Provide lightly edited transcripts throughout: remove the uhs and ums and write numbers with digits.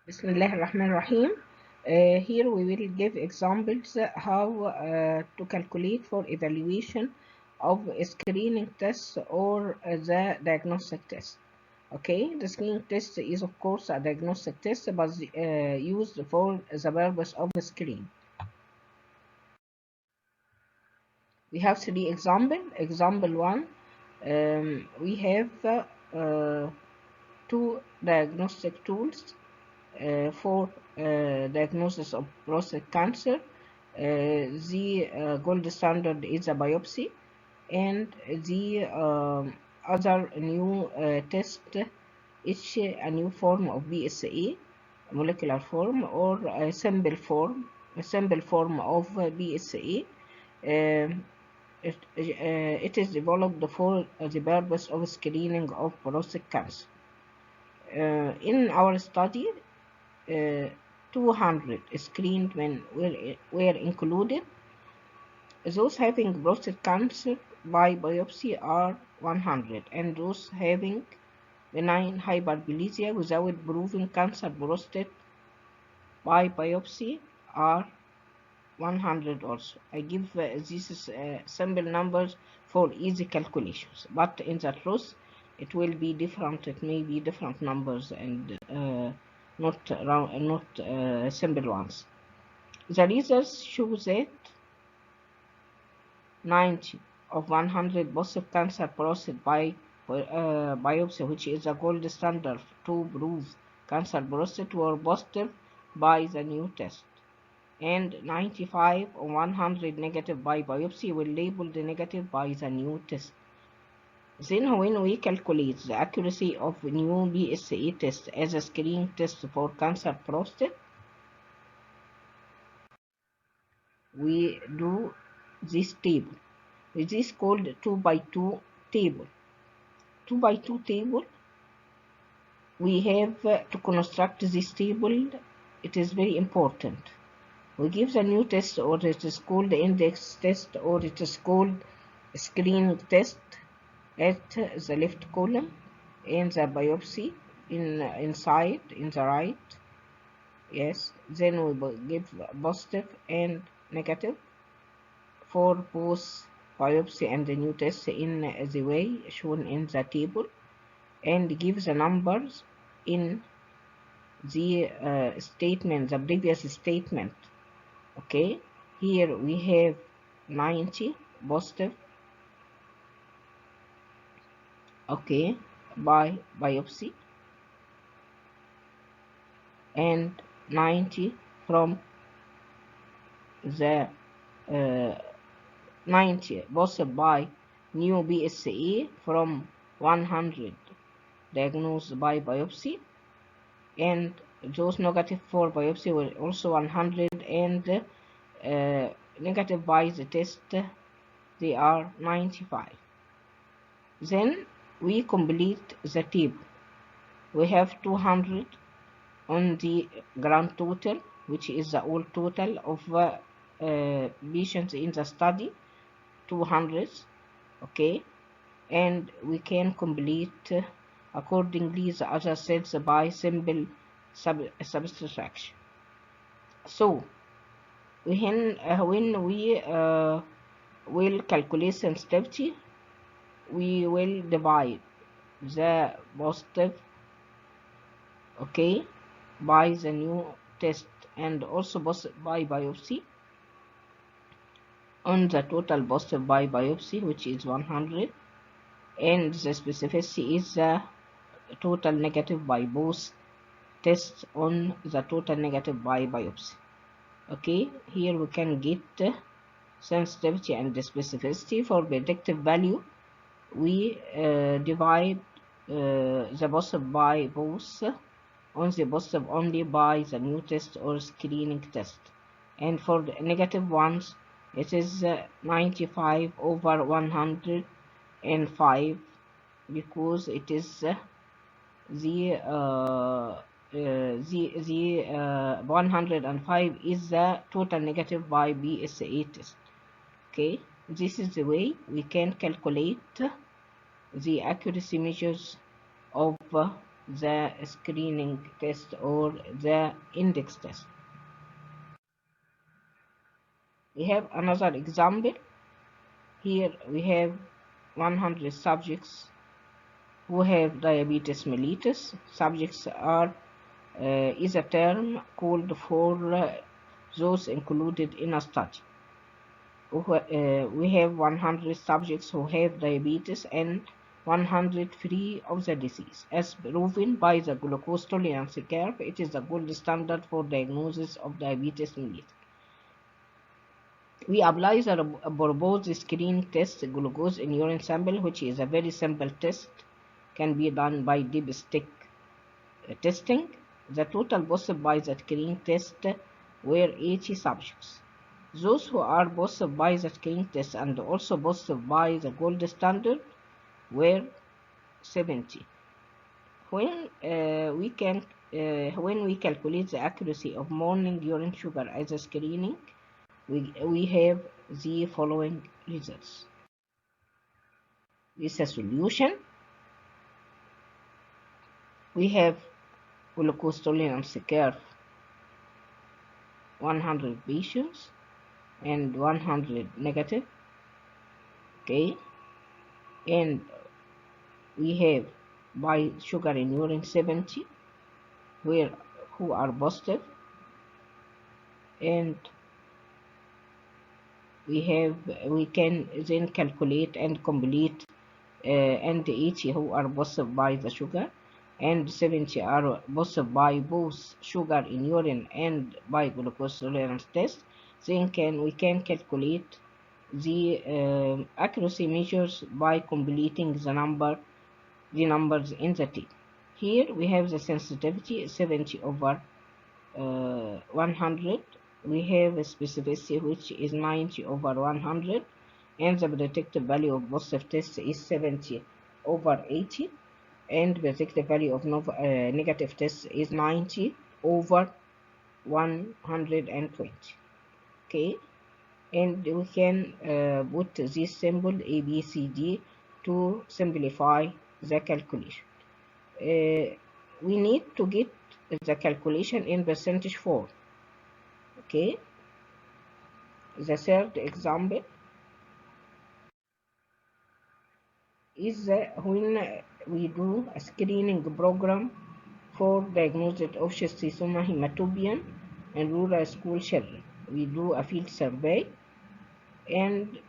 بسم الله الرحمن الرحيم. Here we will give examples how to calculate for evaluation of screening tests or the diagnostic test. Okay, the screening test is of course a diagnostic test but used for the purpose of the screen. We have three examples. Example 1, we have two diagnostic tools for diagnosis of prostate cancer. The gold standard is a biopsy, and the other new test is a new form of BSA, molecular form, or a sample form of BSA. It is developed for the purpose of screening of prostate cancer. In our study, 200 screened men were included. Those having prostate cancer by biopsy are 100, and those having benign hyperplasia without proving cancer prostate by biopsy are 100 also. I give these sample numbers for easy calculations, but in the truth it will be different. It may be different numbers and not simple ones. The results show that 90 of 100 positive cancer prostate by biopsy, which is a gold standard to prove cancer prostate, were positive by the new test, and 95 of 100 negative by biopsy were labeled negative by the new test. Then when we calculate the accuracy of new BSA test as a screening test for cancer prostate, we do this table. This is called 2x2 table. 2x2 table, we have to construct this table. It is very important. We give the new test, or it is called index test, or it is called screening test, at the left column, and the biopsy inside in the right. Yes, then we give positive and negative for both biopsy and the new test in the way shown in the table, and give the numbers in the statement, the previous statement. Okay, here we have 90 positive, okay, by biopsy, and 90 from the 90 positive by new BSA from 100 diagnosed by biopsy, and those negative for biopsy were also 100, and negative by the test, they are 95. Then we complete the table. We have 200 on the grand total, which is the all total of patients in the study, 200, okay, and we can complete accordingly the other cells by simple subtraction. So when we will calculate sensitivity, we will divide the positive, okay, by the new test, and also positive by biopsy on the total positive by biopsy, which is 100, and the specificity is the total negative by both tests on the total negative by biopsy. Okay, here we can get sensitivity and the specificity. For predictive value, we divide the positive by both on the positive only by the new test or screening test, and for the negative ones it is 95 over 105, because it is the 105 is the total negative by BSA test. Okay, this is the way we can calculate the accuracy measures of the screening test or the index test. We have another example. Here we have 100 subjects who have diabetes mellitus. Subjects is a term called for those included in a study. We have 100 subjects who have diabetes and 100 free of the disease. As proven by the glucose tolerance curve, it is the gold standard for diagnosis of diabetes mellitus. We apply the proposed screen test glucose in urine sample, which is a very simple test, can be done by dipstick testing. The total positive by the screen test were 80 subjects. Those who are positive by the screen test and also positive by the gold standard were 70. When we calculate the accuracy of morning urine sugar as a screening, we have the following results. This is a solution. We have glucose tolerance curve 100 patients and 100 negative, okay, and we have by sugar in urine 70 who are positive, and we can then calculate and complete and 80 who are positive by the sugar and 70 are positive by both sugar in urine and by glucose tolerance test. Then we can calculate the accuracy measures by completing the numbers in the table. Here we have the sensitivity 70 over 100. We have a specificity which is 90 over 100, and the predictive value of positive test is 70 over 80, and predictive value of negative test is 90 over 120. Okay, and we can put this symbol A, B, C, D to simplify the calculation. We need to get the calculation in percentage form. Okay, the third example is when we do a screening program for diagnosis of schistosoma hematobium in rural school children. We do a field survey, and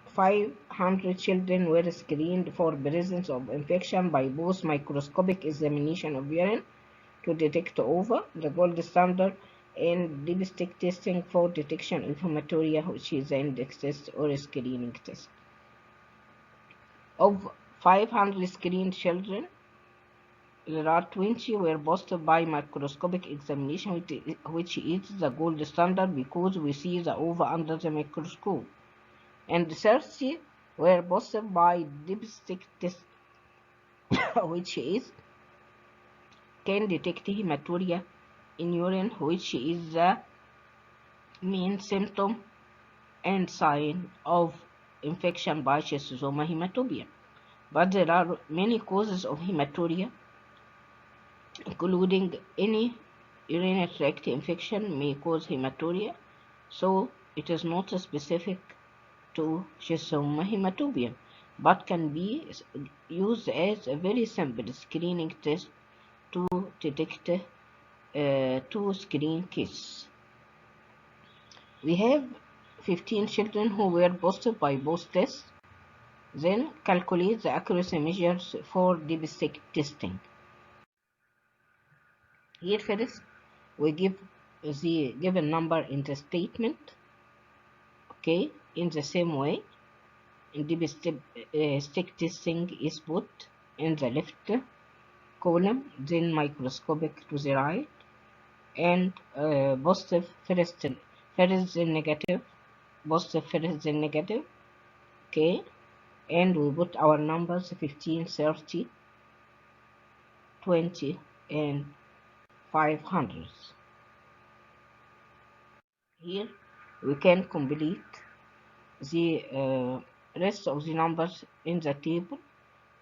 500 children were screened for presence of infection by both microscopic examination of urine to detect ova, the gold standard, and dipstick testing for detection of hematuria, which is the index test or screening test. Of 500 screened children, there are 20 were positive by microscopic examination, which is the gold standard because we see the ova under the microscope, and 30 were positive by dipstick test, which is can detect hematuria in urine, which is the main symptom and sign of infection by schistosoma hematobium. But there are many causes of hematuria, including any urinary tract infection may cause hematuria, so it is not specific to schistosoma hematobium, but can be used as a very simple screening test to detect two screen cases. We have 15 children who were positive by both tests. Then calculate the accuracy measures for dipstick testing. Here first we give the given number in the statement. Okay, in the same way, in dipstick testing is put in the left column, then microscopic to the right, and positive first then negative, positive first then negative. Okay, and we put our numbers 15, 30, 20, and 500. Here we can complete the rest of the numbers in the table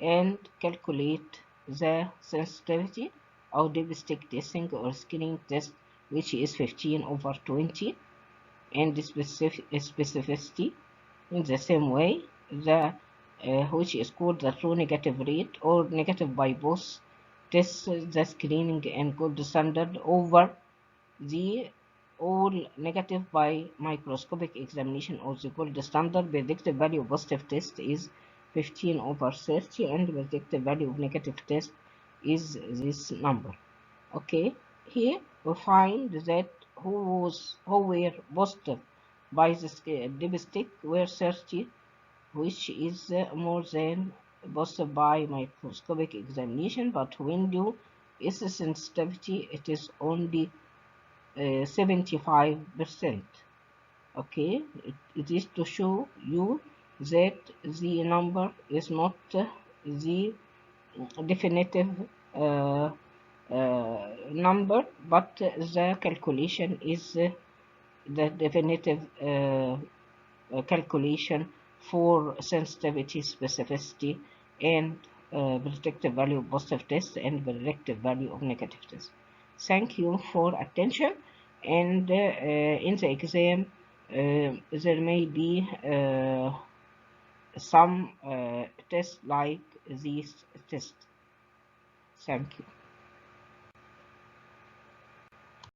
and calculate the sensitivity of dipstick testing or screening test, which is 15/20, and the specificity in the same way, the which is called the true negative rate or negative by both tests, the screening and gold standard over the all negative by microscopic examination or the gold standard. Predictive value of positive test is 15/30, and predictive value of negative test is this number. Okay, here we find that who were positive by the dipstick were 30, which is more than positive by microscopic examination, but when you is sensitivity, it is only 75%. Okay, it is to show you that the number is not the definitive number, but the calculation is the definitive calculation for sensitivity, specificity, and predictive value of positive test and predictive value of negative test. Thank you for attention, and in the exam there may be some tests like these tests. Thank you.